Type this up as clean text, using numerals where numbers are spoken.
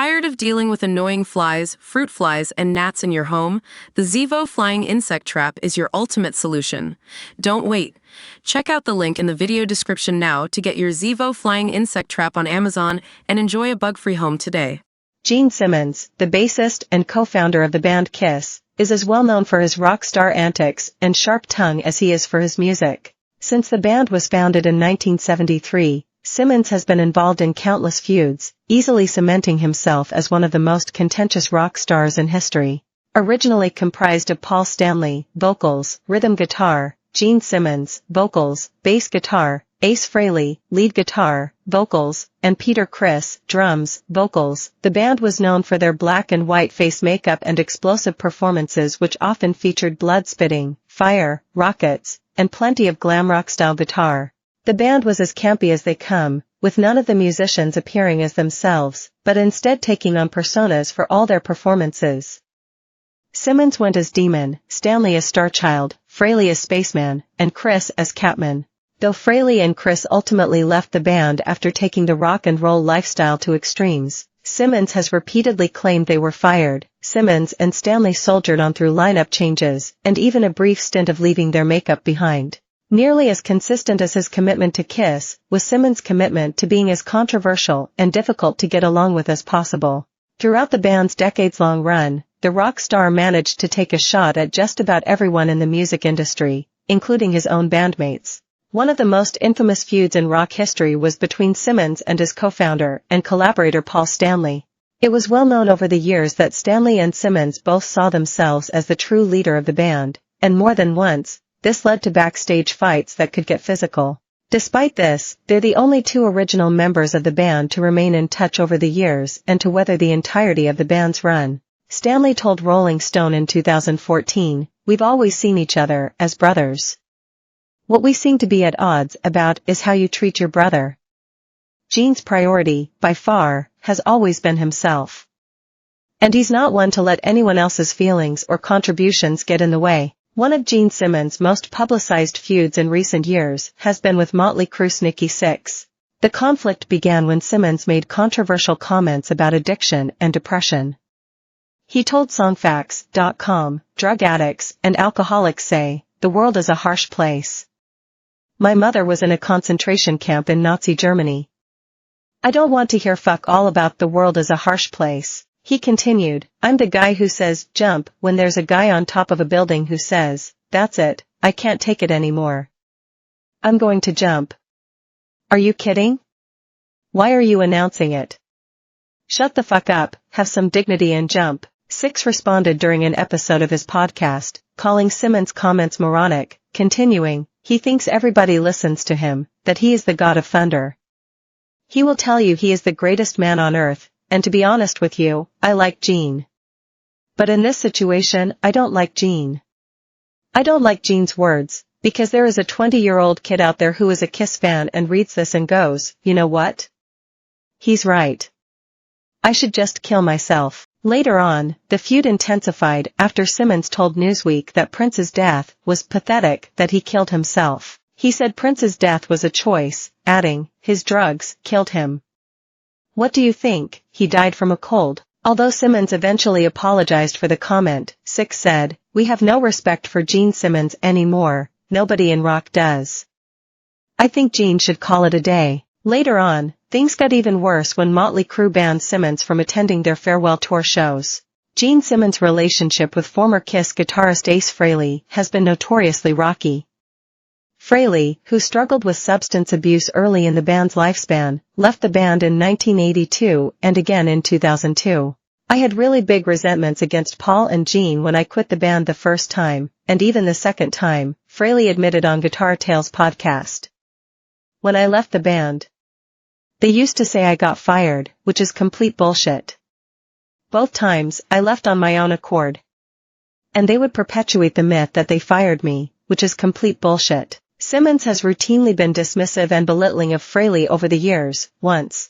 Tired of dealing with annoying flies, fruit flies, and gnats in your home? The Zevo Flying Insect Trap is your ultimate solution. Don't wait. Check out the link in the video description now to get your Zevo Flying Insect Trap on Amazon and enjoy a bug-free home today. Gene Simmons, the bassist and co-founder of the band Kiss, is as well known for his rock star antics and sharp tongue as he is for his music. Since the band was founded in 1973, Simmons has been involved in countless feuds, easily cementing himself as one of the most contentious rock stars in history. Originally comprised of Paul Stanley, vocals, rhythm guitar, Gene Simmons, vocals, bass guitar, Ace Frehley, lead guitar, vocals, and Peter Criss, drums, vocals, the band was known for their black and white face makeup and explosive performances which often featured blood spitting, fire, rockets, and plenty of glam rock style guitar. The band was as campy as they come, with none of the musicians appearing as themselves, but instead taking on personas for all their performances. Simmons went as Demon, Stanley as Starchild, Frehley as Spaceman, and Criss as Catman. Though Frehley and Criss ultimately left the band after taking the rock and roll lifestyle to extremes, Simmons has repeatedly claimed they were fired. Simmons and Stanley soldiered on through lineup changes, and even a brief stint of leaving their makeup behind. Nearly as consistent as his commitment to Kiss was Simmons' commitment to being as controversial and difficult to get along with as possible. Throughout the band's decades-long run, the rock star managed to take a shot at just about everyone in the music industry, including his own bandmates. One of the most infamous feuds in rock history was between Simmons and his co-founder and collaborator Paul Stanley. It was well known over the years that Stanley and Simmons both saw themselves as the true leader of the band, and more than once, this led to backstage fights that could get physical. Despite this, they're the only two original members of the band to remain in touch over the years and to weather the entirety of the band's run. Stanley told Rolling Stone in 2014, "We've always seen each other as brothers. What we seem to be at odds about is how you treat your brother." Gene's priority, by far, has always been himself. And he's not one to let anyone else's feelings or contributions get in the way. One of Gene Simmons' most publicized feuds in recent years has been with Motley Crue's Nikki Sixx. The conflict began when Simmons made controversial comments about addiction and depression. He told Songfacts.com, "Drug addicts and alcoholics say, the world is a harsh place. My mother was in a concentration camp in Nazi Germany. I don't want to hear fuck all about the world is a harsh place." He continued, "I'm the guy who says, jump, when there's a guy on top of a building who says, that's it, I can't take it anymore. I'm going to jump. Are you kidding? Why are you announcing it? Shut the fuck up, have some dignity and jump." Sixx responded during an episode of his podcast, calling Simmons' comments moronic, continuing, "He thinks everybody listens to him, that he is the god of thunder. He will tell you he is the greatest man on earth. And to be honest with you, I like Gene. But in this situation, I don't like Gene. I don't like Gene's words, because there is a 20-year-old kid out there who is a Kiss fan and reads this and goes, you know what? He's right. I should just kill myself." Later on, the feud intensified after Simmons told Newsweek that Prince's death was pathetic, that he killed himself. He said Prince's death was a choice, adding, "His drugs killed him. What do you think, he died from a cold?" Although Simmons eventually apologized for the comment, Sixx said, "We have no respect for Gene Simmons anymore, nobody in rock does. I think Gene should call it a day." Later on, things got even worse when Motley Crue banned Simmons from attending their farewell tour shows. Gene Simmons' relationship with former Kiss guitarist Ace Frehley has been notoriously rocky. Frehley, who struggled with substance abuse early in the band's lifespan, left the band in 1982 and again in 2002. "I had really big resentments against Paul and Gene when I quit the band the first time, and even the second time," Frehley admitted on Guitar Tales podcast. "When I left the band, they used to say I got fired, which is complete bullshit. Both times, I left on my own accord. And they would perpetuate the myth that they fired me, which is complete bullshit." Simmons has routinely been dismissive and belittling of Frehley over the years. Once,